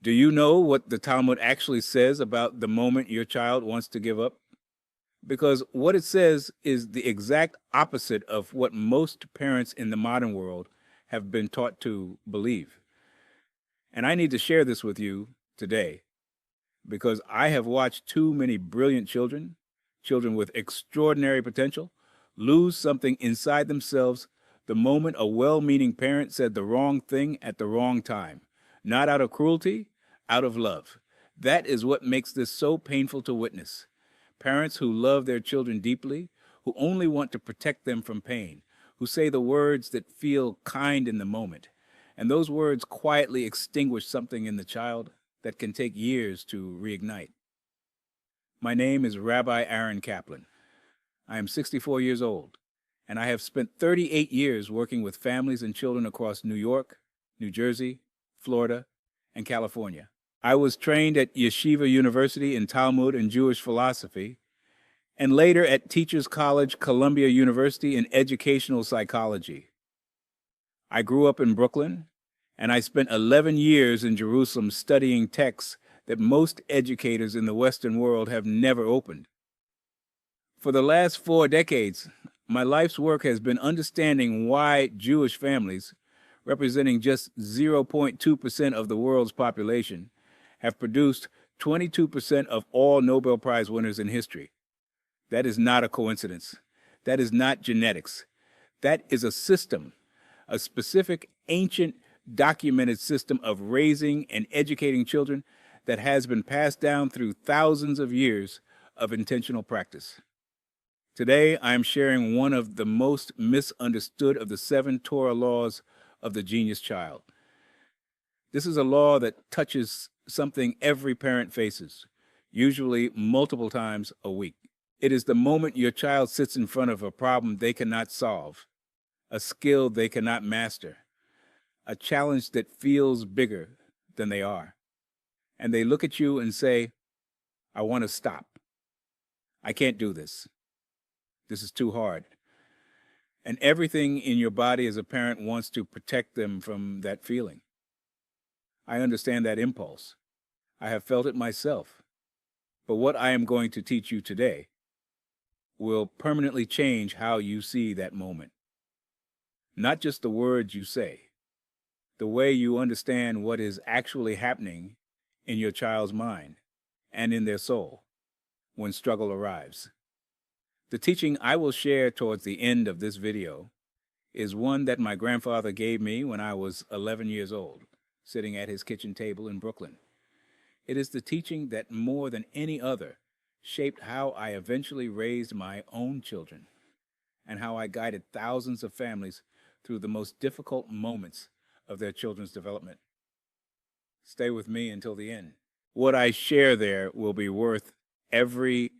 Do you know what the Talmud actually says about the moment your child wants to give up? Because what it says is the exact opposite of what most parents in the modern world have been taught to believe. And I need to share this with you today because I have watched too many brilliant children, children with extraordinary potential, lose something inside themselves the moment a well meaning parent said the wrong thing at the wrong time, not out of cruelty, out of love. That is what makes this so painful to witness. Parents who love their children deeply, who only want to protect them from pain, who say the words that feel kind in the moment, and those words quietly extinguish something in the child that can take years to reignite. My name is Rabbi Aaron Kaplan. I am 64 years old, and I have spent 38 years working with families and children across New York, New Jersey, Florida, and California. I was trained at Yeshiva University in Talmud and Jewish philosophy, and later at Teachers College, Columbia University in educational psychology. I grew up in Brooklyn, and I spent 11 years in Jerusalem studying texts that most educators in the Western world have never opened. For the last 4 decades, my life's work has been understanding why Jewish families, representing just 0.2% of the world's population, have produced 22% of all Nobel Prize winners in history. That is not a coincidence. That is not genetics. That is a system, a specific, ancient, documented system of raising and educating children that has been passed down through thousands of years of intentional practice. Today, I am sharing one of the most misunderstood of the 7 Torah laws of the genius child. This is a law that touches something every parent faces, usually multiple times a week. It is the moment your child sits in front of a problem they cannot solve, a skill they cannot master, a challenge that feels bigger than they are. And they look at you and say, I want to stop. I can't do this. This is too hard. And everything in your body as a parent wants to protect them from that feeling. I understand that impulse. I have felt it myself. But what I am going to teach you today will permanently change how you see that moment. Not just the words you say, the way you understand what is actually happening in your child's mind and in their soul when struggle arrives. The teaching I will share towards the end of this video is one that my grandfather gave me when I was 11 years old, sitting at his kitchen table in Brooklyn. It is the teaching that more than any other shaped how I eventually raised my own children and how I guided thousands of families through the most difficult moments of their children's development. Stay with me until the end. What I share there will be worth every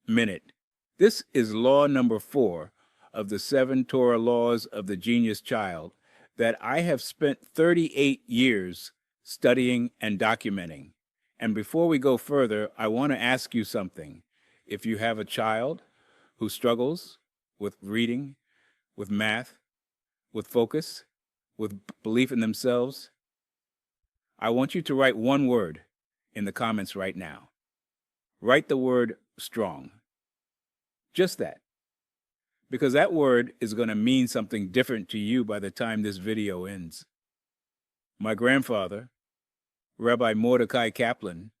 minute. This is law number 4 of the 7 Torah laws of the genius child that I have spent 38 years studying and documenting. And before we go further, I want to ask you something. If you have a child who struggles with reading, with math, with focus, with belief in themselves, I want you to write one word in the comments right now. Write the word strong. Just that. Because that word is going to mean something different to you by the time this video ends. My grandfather, Rabbi Mordecai Kaplan,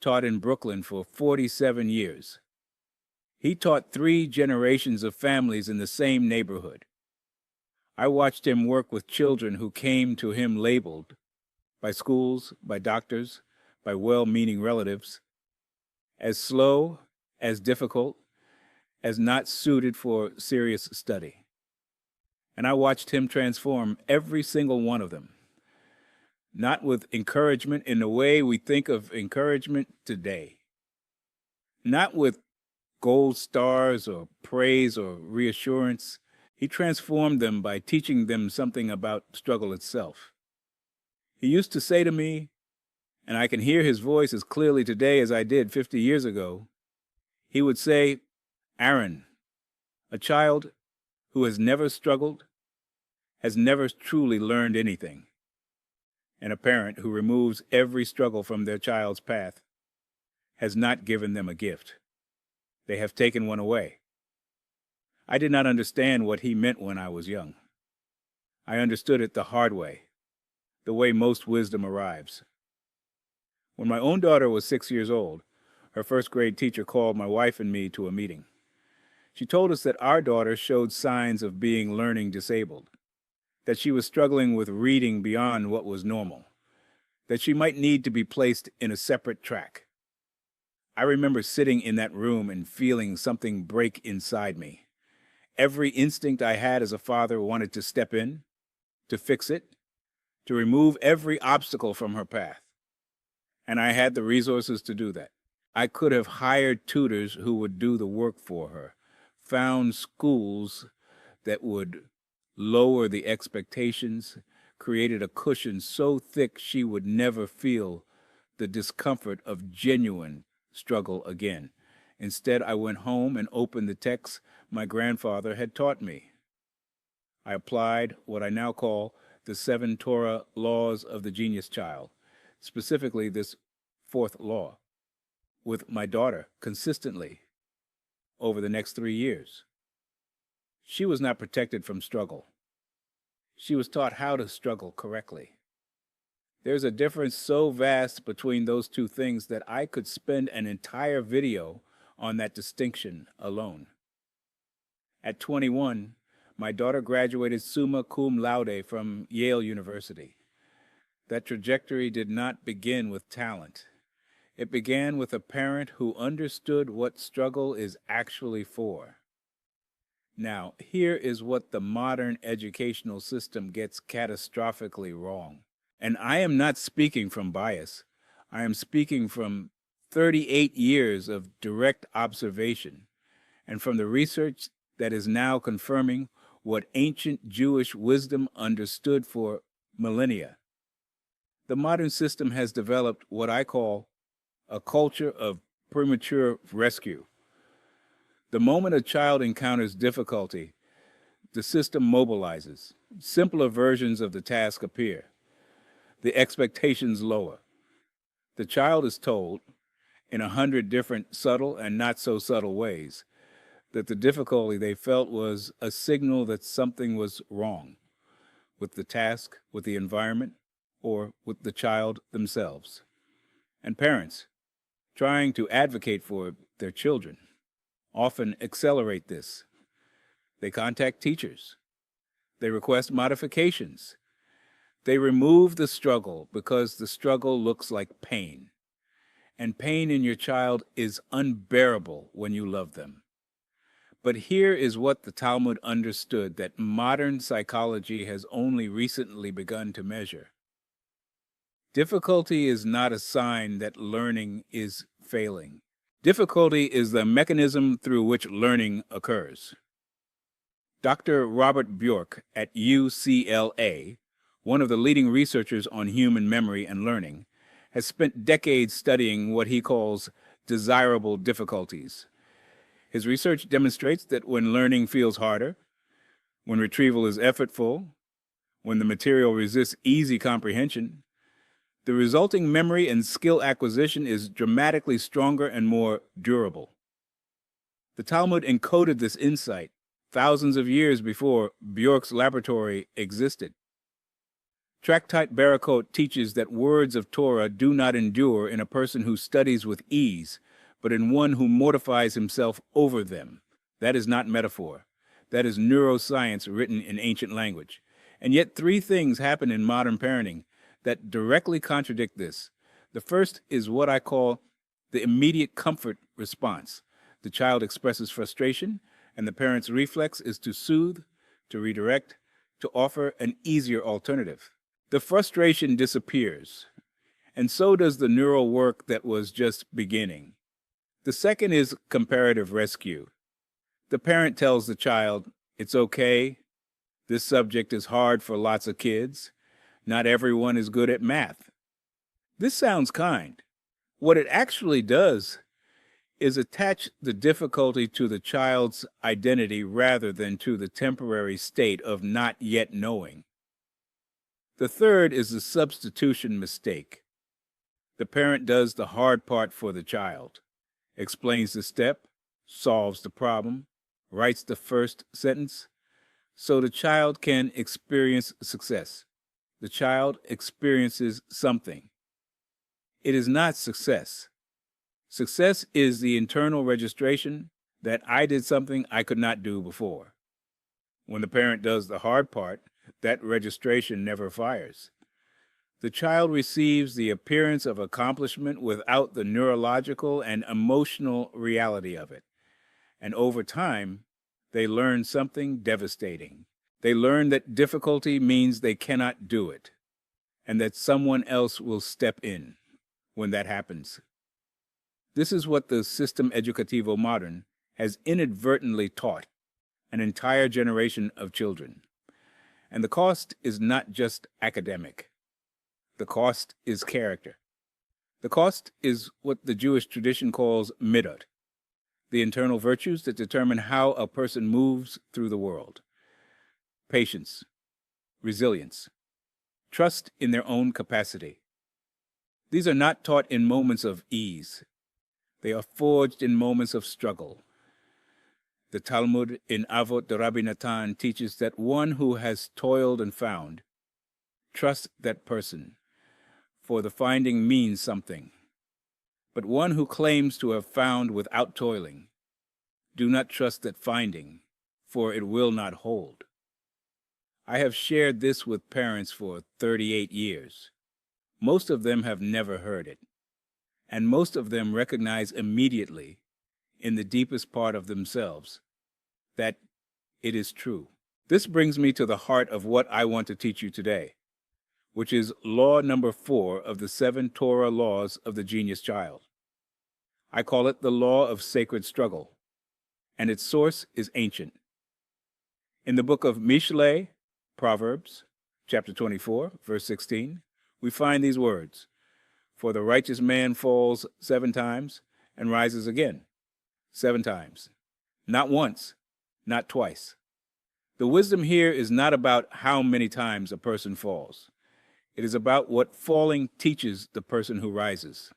taught in Brooklyn for 47 years. He taught 3 generations of families in the same neighborhood. I watched him work with children who came to him labeled by schools, by doctors, by well-meaning relatives, as slow, as difficult, as not suited for serious study. And I watched him transform every single one of them. Not with encouragement in the way we think of encouragement today. Not with gold stars or praise or reassurance. He transformed them by teaching them something about struggle itself. He used to say to me, and I can hear his voice as clearly today as I did 50 years ago, he would say, Aaron, a child who has never struggled has never truly learned anything. And a parent who removes every struggle from their child's path has not given them a gift. They have taken one away. I did not understand what he meant when I was young. I understood it the hard way, the way most wisdom arrives. When my own daughter was 6 years old, her first grade teacher called my wife and me to a meeting. She told us that our daughter showed signs of being learning disabled, that she was struggling with reading beyond what was normal, that she might need to be placed in a separate track. I remember sitting in that room and feeling something break inside me. Every instinct I had as a father wanted to step in, to fix it, to remove every obstacle from her path. And I had the resources to do that. I could have hired tutors who would do the work for her, found schools that would lower the expectations, created a cushion so thick she would never feel the discomfort of genuine struggle again. Instead, I went home and opened the texts my grandfather had taught me. I applied what I now call the 7 Torah laws of the genius child, specifically this 4th law, with my daughter consistently over the next 3 years. She was not protected from struggle. She was taught how to struggle correctly. There's a difference so vast between those two things that I could spend an entire video on that distinction alone. At 21, my daughter graduated summa cum laude from Yale University. That trajectory did not begin with talent. It began with a parent who understood what struggle is actually for. Now, here is what the modern educational system gets catastrophically wrong. And I am not speaking from bias. I am speaking from 38 years of direct observation and from the research that is now confirming what ancient Jewish wisdom understood for millennia. The modern system has developed what I call a culture of premature rescue. The moment a child encounters difficulty, the system mobilizes. Simpler versions of the task appear. The expectations lower. The child is told, in 100 different subtle and not so subtle ways, that the difficulty they felt was a signal that something was wrong with the task, with the environment, or with the child themselves. And parents, trying to advocate for their children, often accelerate this. They contact teachers. They request modifications. They remove the struggle because the struggle looks like pain. And pain in your child is unbearable when you love them. But here is what the Talmud understood that modern psychology has only recently begun to measure. Difficulty is not a sign that learning is failing. Difficulty is the mechanism through which learning occurs. Dr. Robert Bjork at UCLA, one of the leading researchers on human memory and learning, has spent decades studying what he calls desirable difficulties. His research demonstrates that when learning feels harder, when retrieval is effortful, when the material resists easy comprehension, the resulting memory and skill acquisition is dramatically stronger and more durable. The Talmud encoded this insight thousands of years before Bjork's laboratory existed. Tractate Barakot teaches that words of Torah do not endure in a person who studies with ease, but in one who mortifies himself over them. That is not metaphor. That is neuroscience written in ancient language. And yet 3 things happen in modern parenting that directly contradict this. The first is what I call the immediate comfort response. The child expresses frustration, and the parent's reflex is to soothe, to redirect, to offer an easier alternative. The frustration disappears, and so does the neural work that was just beginning. The second is comparative rescue. The parent tells the child, "It's okay. This subject is hard for lots of kids. Not everyone is good at math." This sounds kind. What it actually does is attach the difficulty to the child's identity rather than to the temporary state of not yet knowing. The third is the substitution mistake. The parent does the hard part for the child, explains the step, solves the problem, writes the first sentence, so the child can experience success. The child experiences something. It is not success. Success is the internal registration that I did something I could not do before. When the parent does the hard part, that registration never fires. The child receives the appearance of accomplishment without the neurological and emotional reality of it. And over time, they learn something devastating. They learn that difficulty means they cannot do it, and that someone else will step in when that happens. This is what the System Educativo Modern has inadvertently taught an entire generation of children. And the cost is not just academic. The cost is character. The cost is what the Jewish tradition calls midot, the internal virtues that determine how a person moves through the world. Patience, resilience, trust in their own capacity. These are not taught in moments of ease. They are forged in moments of struggle. The Talmud in Avot de Rabbi Natan teaches that one who has toiled and found, trust that person, for the finding means something. But one who claims to have found without toiling, do not trust that finding, for it will not hold. I have shared this with parents for 38 years. Most of them have never heard it, and most of them recognize immediately, in the deepest part of themselves, that it is true. This brings me to the heart of what I want to teach you today, which is law number 4 of the 7 Torah laws of the genius child. I call it the law of sacred struggle, and its source is ancient. In the book of Mishle, Proverbs, chapter 24, verse 16, we find these words, "For the righteous man falls 7 times and rises again 7 times, not once, not twice." The wisdom here is not about how many times a person falls. It is about what falling teaches the person who rises.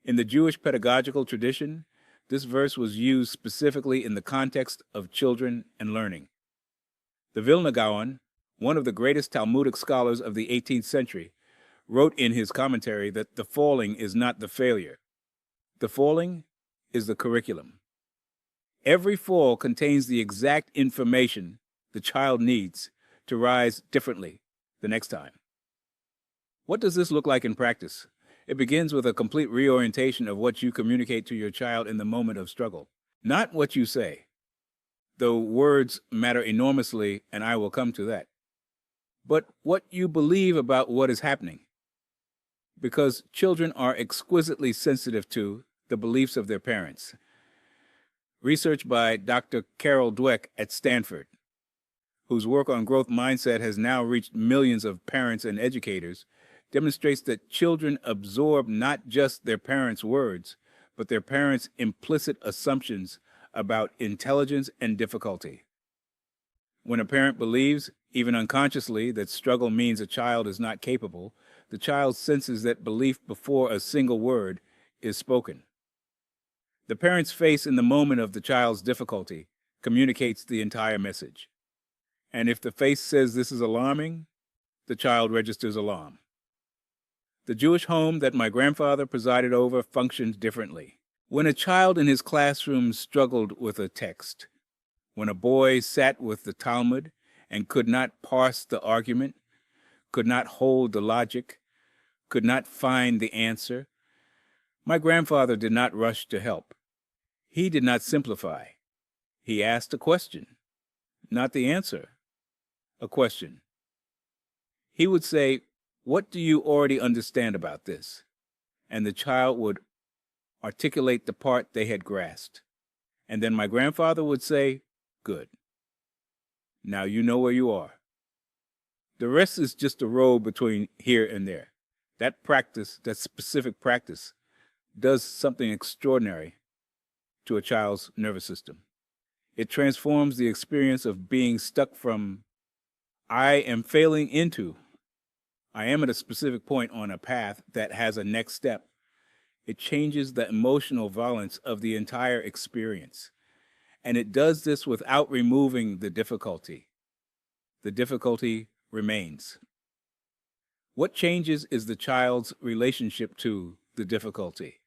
In the Jewish pedagogical tradition, this verse was used specifically in the context of children and learning. The Vilna Gaon, one of the greatest Talmudic scholars of the 18th century, wrote in his commentary that the falling is not the failure. The falling is the curriculum. Every fall contains the exact information the child needs to rise differently the next time. What does this look like in practice? It begins with a complete reorientation of what you communicate to your child in the moment of struggle. Not what you say, though words matter enormously, and I will come to that, but what you believe about what is happening. Because children are exquisitely sensitive to the beliefs of their parents. Research by Dr. Carol Dweck at Stanford, whose work on growth mindset has now reached millions of parents and educators, demonstrates that children absorb not just their parents' words, but their parents' implicit assumptions about intelligence and difficulty. When a parent believes, even unconsciously, that struggle means a child is not capable, the child senses that belief before a single word is spoken. The parent's face in the moment of the child's difficulty communicates the entire message. And if the face says this is alarming, the child registers alarm. The Jewish home that my grandfather presided over functioned differently. When a child in his classroom struggled with a text, when a boy sat with the Talmud and could not parse the argument, could not hold the logic, could not find the answer, my grandfather did not rush to help. He did not simplify. He asked a question, not the answer, a question. He would say, "What do you already understand about this?" And the child would articulate the part they had grasped. And then my grandfather would say, "Good. Now you know where you are." The rest is just a road between here and there. That practice, that specific practice, does something extraordinary to a child's nervous system. It transforms the experience of being stuck from "I am failing" into I am at a specific point on a path that has a next step. It changes the emotional violence of the entire experience. And it does this without removing the difficulty. The difficulty remains. What changes is the child's relationship to the difficulty.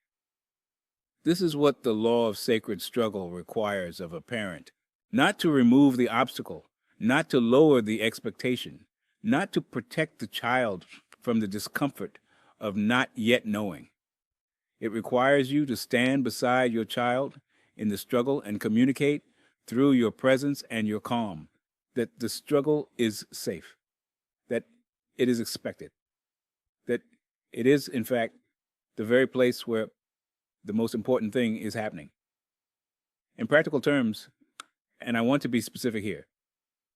This is what the law of sacred struggle requires of a parent. Not to remove the obstacle, not to lower the expectation, not to protect the child from the discomfort of not yet knowing. It requires you to stand beside your child in the struggle and communicate through your presence and your calm that the struggle is safe, that it is expected, that it is, in fact, the very place where the most important thing is happening. In practical terms, and I want to be specific here,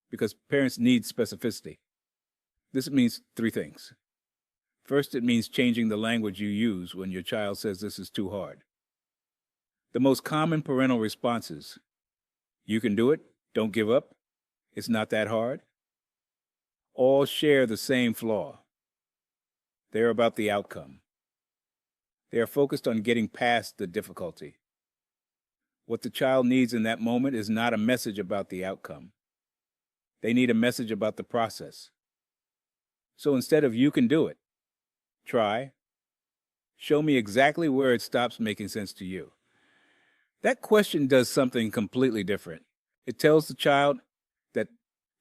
because parents need specificity, this means three things. First, it means changing the language you use when your child says this is too hard. The most common parental responses: you can do it, don't give up, it's not that hard, all share the same flaw. They're about the outcome. They are focused on getting past the difficulty. What the child needs in that moment is not a message about the outcome. They need a message about the process. So instead of "you can do it," try, "show me exactly where it stops making sense to you." That question does something completely different. It tells the child that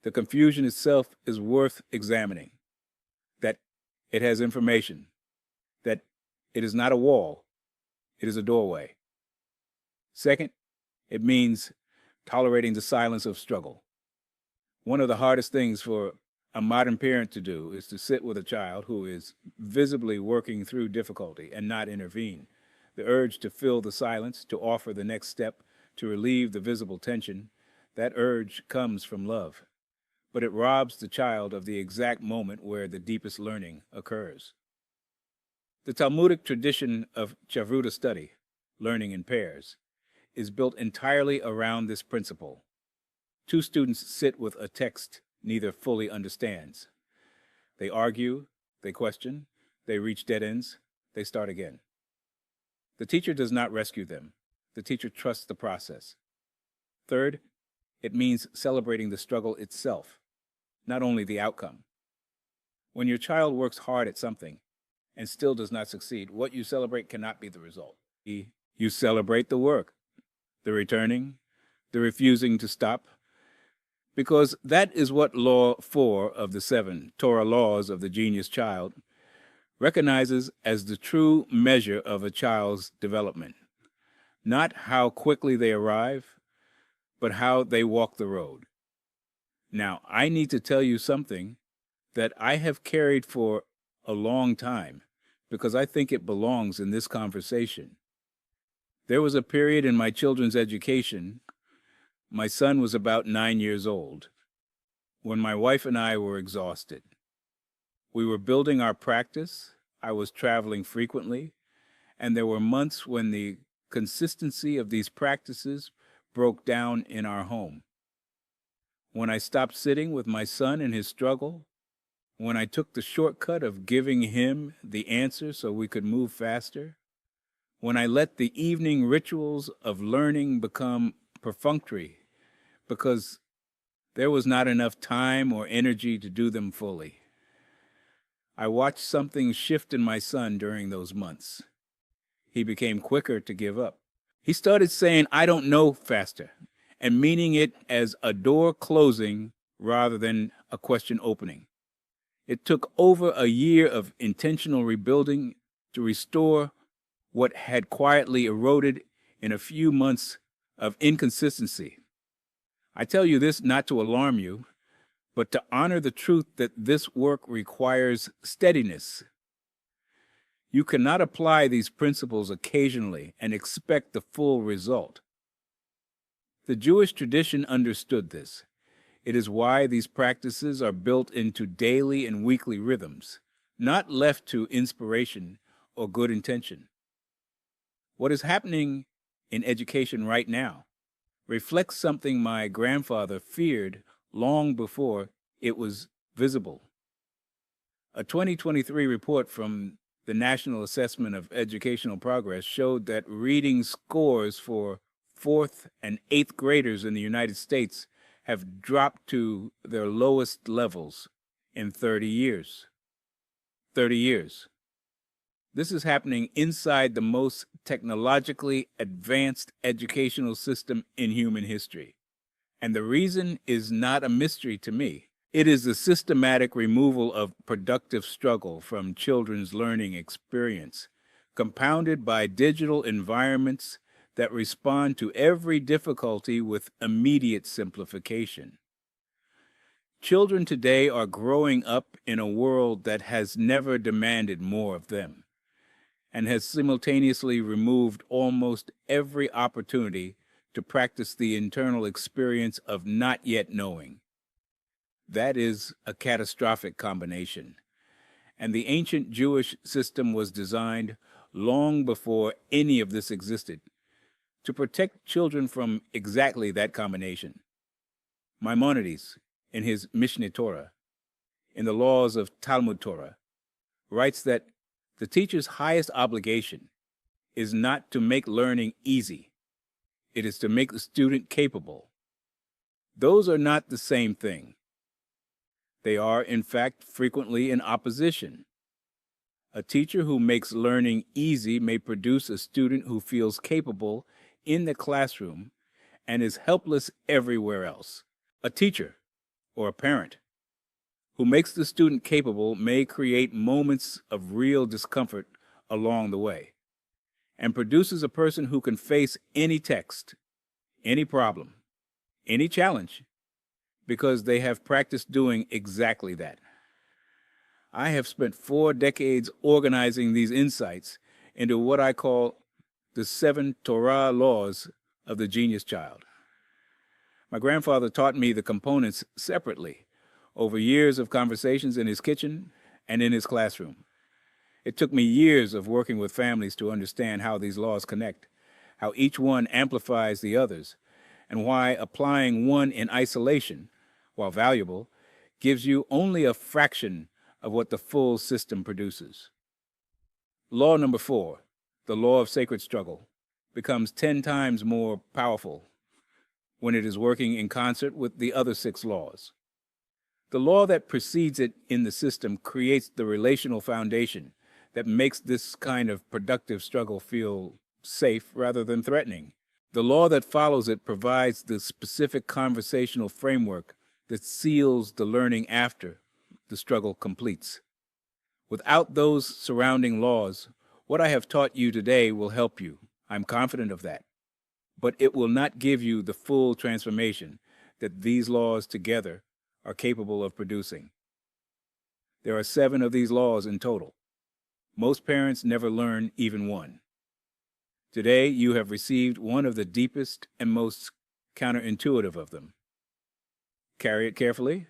the confusion itself is worth examining, that it has information, that it is not a wall, it is a doorway. Second, it means tolerating the silence of struggle. One of the hardest things for a modern parent to do is to sit with a child who is visibly working through difficulty and not intervene. The urge to fill the silence, to offer the next step, to relieve the visible tension, that urge comes from love. But it robs the child of the exact moment where the deepest learning occurs. The Talmudic tradition of Chavruta study, learning in pairs, is built entirely around this principle. Two students sit with a text neither fully understands. They argue, they question, they reach dead ends, they start again. The teacher does not rescue them. The teacher trusts the process. Third, it means celebrating the struggle itself, not only the outcome. When your child works hard at something and still does not succeed, what you celebrate cannot be the result. You celebrate the work, the returning, the refusing to stop, because that is what Law 4 of the 7 Torah laws of the genius child recognizes as the true measure of a child's development. Not how quickly they arrive, but how they walk the road. Now, I need to tell you something that I have carried for a long time because I think it belongs in this conversation. There was a period in my children's education, my son was about 9 years old, when my wife and I were exhausted. We were building our practice, I was traveling frequently, and there were months when the consistency of these practices broke down in our home. When I stopped sitting with my son in his struggle, when I took the shortcut of giving him the answer so we could move faster, when I let the evening rituals of learning become perfunctory because there was not enough time or energy to do them fully, I watched something shift in my son during those months. He became quicker to give up. He started saying, "I don't know," faster, and meaning it as a door closing rather than a question opening. It took over a year of intentional rebuilding to restore what had quietly eroded in a few months of inconsistency. I tell you this not to alarm you, but to honor the truth that this work requires steadiness. You cannot apply these principles occasionally and expect the full result. The Jewish tradition understood this. It is why these practices are built into daily and weekly rhythms, not left to inspiration or good intention. What is happening in education right now reflects something my grandfather feared long before it was visible. A 2023 report from the National Assessment of Educational Progress showed that reading scores for fourth and eighth graders in the United States have dropped to their lowest levels in 30 years. 30 years. This is happening inside the most technologically advanced educational system in human history. And the reason is not a mystery to me. It is the systematic removal of productive struggle from children's learning experience, compounded by digital environments that respond to every difficulty with immediate simplification. Children today are growing up in a world that has never demanded more of them and has simultaneously removed almost every opportunity to practice the internal experience of not yet knowing. That is a catastrophic combination. And the ancient Jewish system was designed long before any of this existed to protect children from exactly that combination. Maimonides, in his Mishneh Torah, in the laws of Talmud Torah, writes that the teacher's highest obligation is not to make learning easy. It is to make the student capable. Those are not the same thing. They are, in fact, frequently in opposition. A teacher who makes learning easy may produce a student who feels capable in the classroom and is helpless everywhere else. A teacher or a parent who makes the student capable may create moments of real discomfort along the way and produces a person who can face any text, any problem, any challenge, because they have practiced doing exactly that. I have spent 4 decades organizing these insights into what I call the 7 Torah laws of the genius child. My grandfather taught me the components separately over years of conversations in his kitchen and in his classroom. It took me years of working with families to understand how these laws connect, how each one amplifies the others, and why applying one in isolation, while valuable, gives you only a fraction of what the full system produces. Law number 4, the law of sacred struggle, becomes 10 times more powerful when it is working in concert with the other 6 laws. The law that precedes it in the system creates the relational foundation that makes this kind of productive struggle feel safe rather than threatening. The law that follows it provides the specific conversational framework that seals the learning after the struggle completes. Without those surrounding laws, what I have taught you today will help you. I'm confident of that. But it will not give you the full transformation that these laws together are capable of producing. There are 7 of these laws in total. Most parents never learn even one. Today, you have received one of the deepest and most counterintuitive of them. Carry it carefully.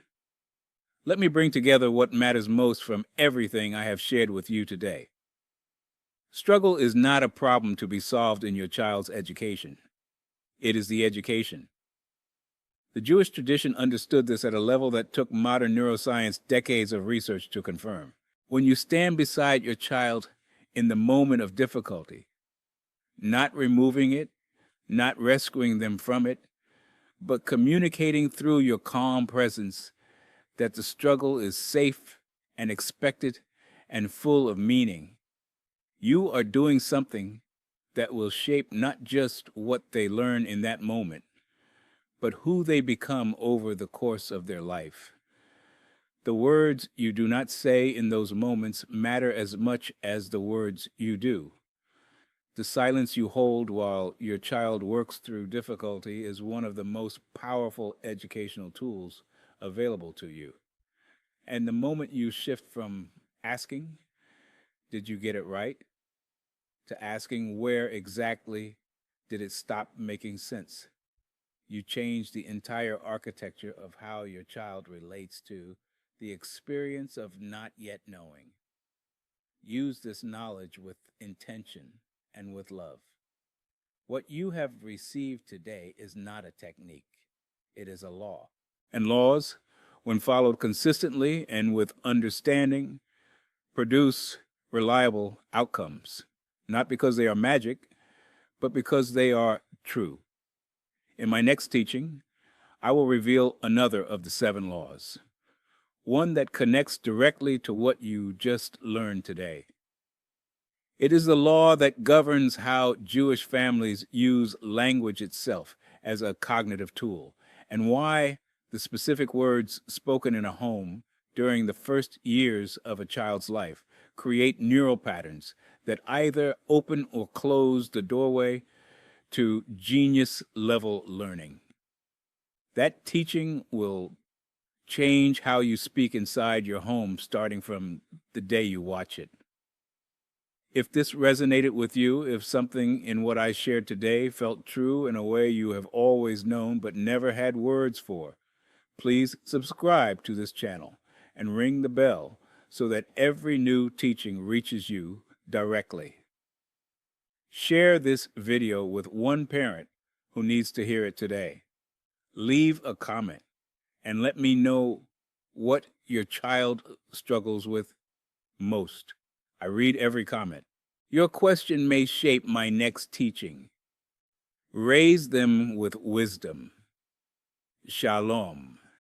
Let me bring together what matters most from everything I have shared with you today. Struggle is not a problem to be solved in your child's education. It is the education. The Jewish tradition understood this at a level that took modern neuroscience decades of research to confirm. When you stand beside your child in the moment of difficulty, not removing it, not rescuing them from it, but communicating through your calm presence that the struggle is safe and expected and full of meaning, you are doing something that will shape not just what they learn in that moment, but who they become over the course of their life. The words you do not say in those moments matter as much as the words you do. The silence you hold while your child works through difficulty is one of the most powerful educational tools available to you. And the moment you shift from asking, "Did you get it right?" to asking, "Where exactly did it stop making sense?" you change the entire architecture of how your child relates to the experience of not yet knowing. Use this knowledge with intention and with love. What you have received today is not a technique. It is a law. And laws, when followed consistently and with understanding, produce reliable outcomes, not because they are magic, but because they are true. In my next teaching, I will reveal another of the 7 laws, one that connects directly to what you just learned today. It is the law that governs how Jewish families use language itself as a cognitive tool, and why the specific words spoken in a home during the first years of a child's life create neural patterns that either open or close the doorway to genius level learning. That teaching will change how you speak inside your home starting from the day you watch it. If this resonated with you, if something in what I shared today felt true in a way you have always known but never had words for, please subscribe to this channel and ring the bell so that every new teaching reaches you directly. Share this video with one parent who needs to hear it today. Leave a comment and let me know what your child struggles with most. I read every comment. Your question may shape my next teaching. Raise them with wisdom. Shalom.